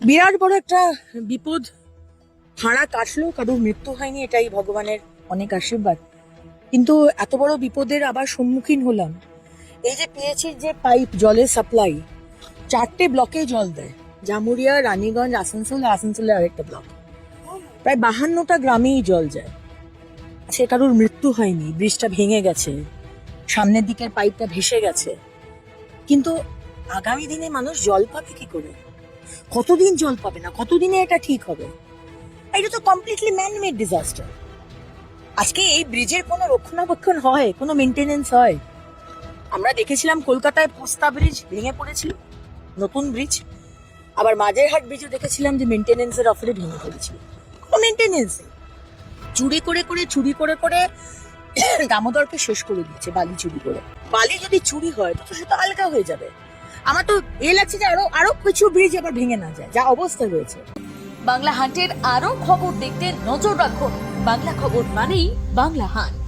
বিরাট বড় একটা বিপদ ভাড়া কাটলো, কারোর মৃত্যু হয়নি, এটাই ভগবানের অনেক আশীর্বাদ। কিন্তু এত বড় বিপদের আবার সম্মুখীন হলাম। এই যে পেয়েছি যে পাইপ জলের সাপ্লাই, 4টে ব্লকে জল দেয়, জামুরিয়া, রানীগঞ্জ, আসানসোল, আসানসোলের আরেকটা ব্লক, প্রায় 52টা গ্রামেই জল যায়। সে কারোর মৃত্যু হয়নি, ব্রিজটা ভেঙে গেছে, সামনের দিকের পাইপটা ভেসে গেছে, কিন্তু আগামী দিনে মানুষ জল পাবে কি করে? কতদিন জল পাবে না? কতদিনে এটা ঠিক হবে? এটা তো কমপ্লিটলি ম্যান মেড ডিজাস্টার। আজকে এই ব্রিজের কোনো রক্ষণাবেক্ষণ হয়, কোনো মেনটেনেন্স হয়? আমরা দেখেছিলাম কলকাতায় পোস্তা ব্রিজ ভেঙে পড়েছিল, নতুন ব্রিজ। আবার মাঝেরহাট ব্রিজও দেখেছিলাম যে মেনটেনেন্সের অফারে ভেঙে পড়েছিল। কোনো মেনটেনেন্স নেই। চুরি করে করে দামোদরকে শেষ করে দিচ্ছে বালি চুরি করে। বালি যদি চুরি হয় তো সেটা আলগা হয়ে যাবে। আমার তো লাগছে যে আরো আরো কিছু ব্রিজ আবার ভেঙে না যায়, যা অবস্থা রয়েছে। বাংলা হান্টের আরও খবর দেখতে নজর রাখুন। বাংলা খবর মানেই বাংলা হান্ট।